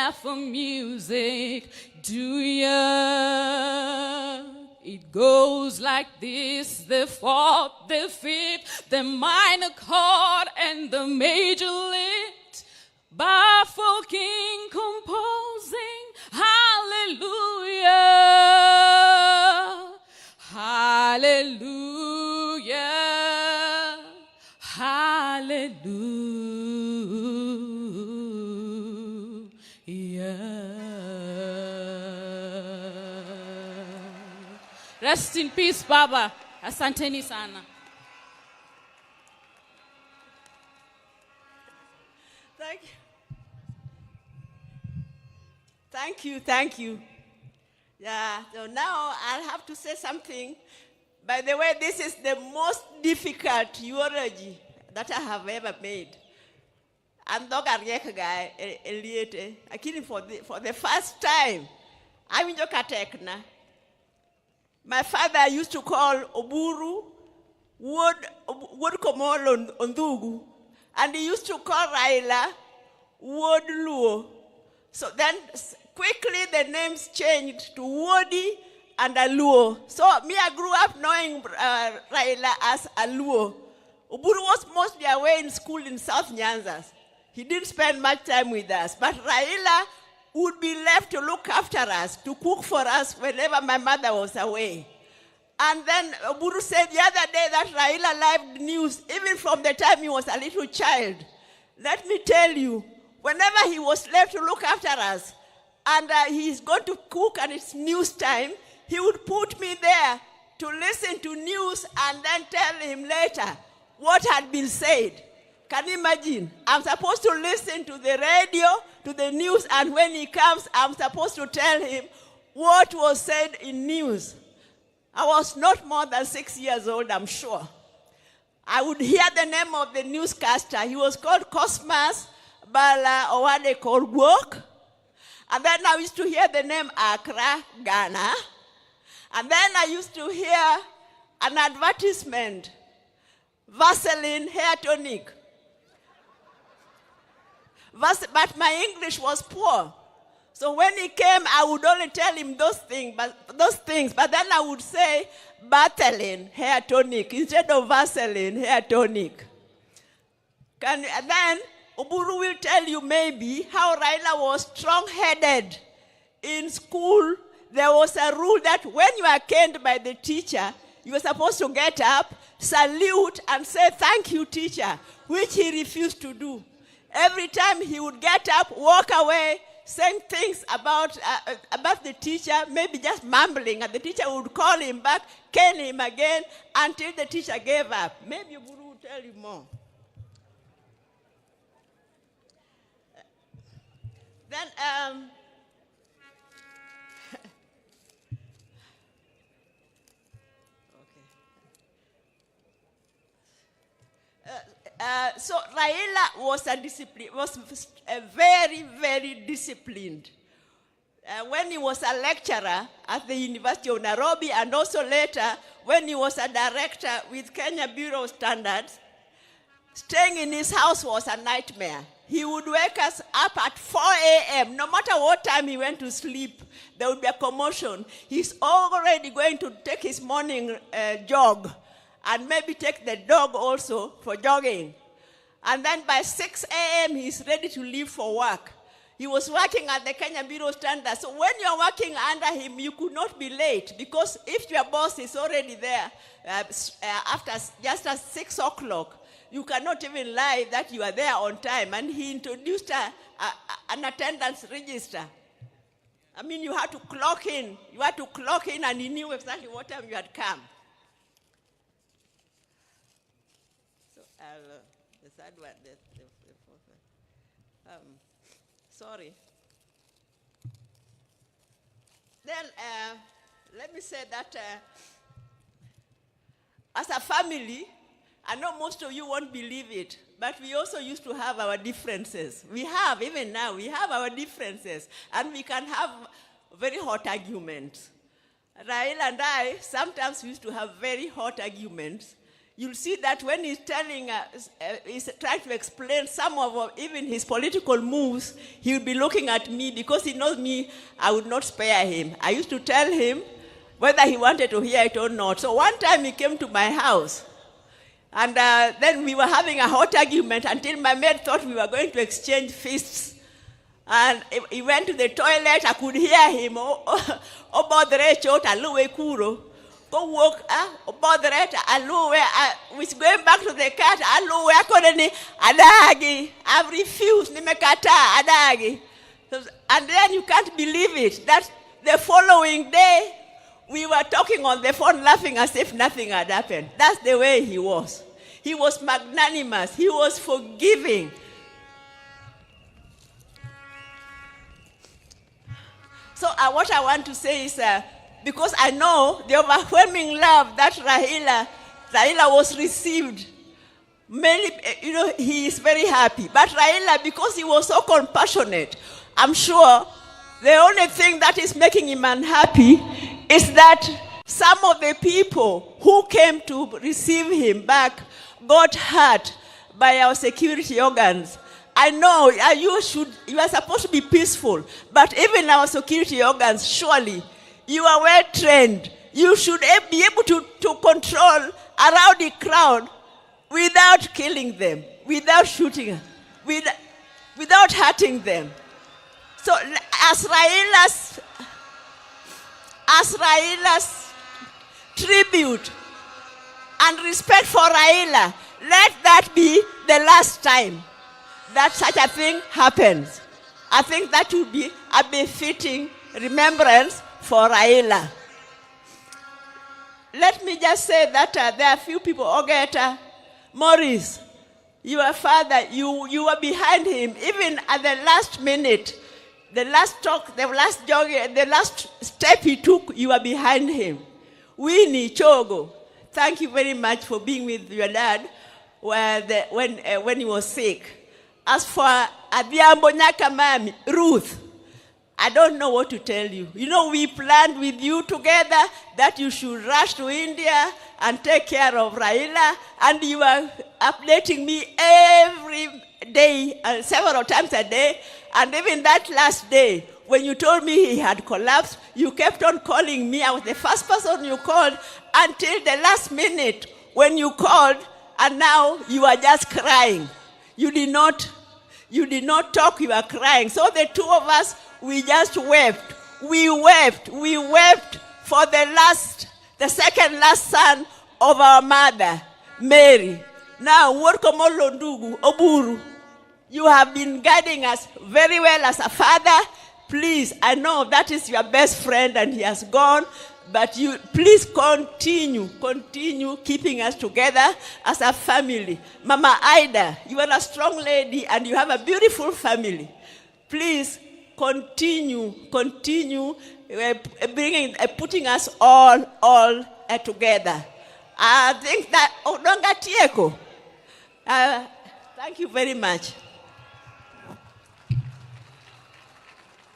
care for music, do ya? It goes like this: the fourth, the fifth, the minor chord, and the major lift. Baffled king composing, hallelujah, hallelujah, hallelujah. Rest in peace, Baba. Asanteni sana. Thank you. Thank you, thank you. Yeah, so now I'll have to say something. By the way, this is the most difficult eulogy that I have ever made. I'm not a guy, Akinyi, for the first time, I'm in Jokatekna. My father used to call Oburu Wod Komolo Ondugu, and he used to call Raila Wod Luo. So then quickly the names changed to Wodi and Aluo. So me, I grew up knowing Raila as Aluo. Oburu was mostly away in school in South Nyanza. He didn't spend much time with us. But Raila would be left to look after us, to cook for us whenever my mother was away. And then Oburu said the other day that Raila lived news, even from the time he was a little child. Let me tell you, whenever he was left to look after us, and he's going to cook and it's news time, he would put me there to listen to news and then tell him later what had been said. Can you imagine? I'm supposed to listen to the radio, to the news, and when he comes, I'm supposed to tell him what was said in news. I was not more than 6 years old, I'm sure. I would hear the name of the newscaster. He was called Cosmas Bala, or what they call Work. And then I used to hear the name Accra, Ghana. And then I used to hear an advertisement, Vaseline hair tonic. But my English was poor. So when he came, I would only tell him those things. But then I would say, Vaseline hair tonic instead of Vaseline hair tonic. And then Oburu will tell you maybe how Raila was strong-headed. In school, there was a rule that when you are caned by the teacher, you were supposed to get up, salute, and say, thank you, teacher, which he refused to do. Every time he would get up, walk away, saying things about the teacher, maybe just mumbling, and the teacher would call him back, cane him again, until the teacher gave up. Maybe Oburu will tell you more. Then, so Raila was very, very disciplined. When he was a lecturer at the University of Nairobi, and also later when he was a director with Kenya Bureau of Standards, staying in his house was a nightmare. He would wake us up at 4 a.m. No matter what time he went to sleep, there would be a commotion. He's already going to take his morning jog and maybe take the dog also for jogging. And then by 6 a.m., he's ready to leave for work. He was working at the Kenya Bureau of Standards. So when you're working under him, you could not be late, because if your boss is already there after just at 6 o'clock, you cannot even lie that you are there on time. And he introduced an attendance register. I mean, you had to clock in. You had to clock in, and he knew exactly what time you had come. So, the third one, the fourth one. Sorry. Then, let me say that as a family, I know most of you won't believe it, but we also used to have our differences. We have, even now, we have our differences, and we can have very hot arguments. Raila and I sometimes used to have very hot arguments. you'll see that when he's he's trying to explain some of even his political moves, he'll be looking at me because he knows me, I would not spare him. I used to tell him whether he wanted to hear it or not. So one time he came to my house, and then we were having a hot argument until my maid thought we were going to exchange fists. And he went to the toilet. I could hear him. Bororiet kuro. Go walk. Bororiet which going back to the cat. Adagi. I've refused. Nimekata adagi. And then you can't believe it. That the following day we were talking on the phone, laughing as if nothing had happened. That's the way he was. He was magnanimous. He was forgiving. So what I want to say is, because I know the overwhelming love that Raila was received, many, he is very happy. But Raila, because he was so compassionate, I'm sure the only thing that is making him unhappy is that some of the people who came to receive him back got hurt by our security organs. I know you are supposed to be peaceful, but even our security organs, surely, you are well trained. You should be able to control a rowdy crowd without killing them, without shooting them, without hurting them. So as Raila's tribute and respect for Raila, let that be the last time that such a thing happens. I think that would be a befitting remembrance for Raila. Let me just say that there are a few people. Ogeta, Morris, your father, you were behind him. Even at the last minute, the last talk, the last jog, the last step he took, you were behind him. Winnie Chogo, thank you very much for being with your dad when he was sick. As for Adhiambo Nyakamami, Ruth, I don't know what to tell you. We planned with you together that you should rush to India and take care of Raila, and you are updating me every day, several times a day, and even that last day, when you told me he had collapsed, you kept on calling me. I was the first person you called until the last minute when you called, and now you are just crying. You did not talk, you were crying. So the two of us, we just wept. We wept for the second last son of our mother, Mary. Now, Workomolondugu, Oburu, you have been guiding us very well as a father. Please, I know that is your best friend and he has gone, but you please continue keeping us together as a family. Mama Ida, you are a strong lady and you have a beautiful family. Please continue putting us all together. I think that Odinga Tieko. Thank you very much.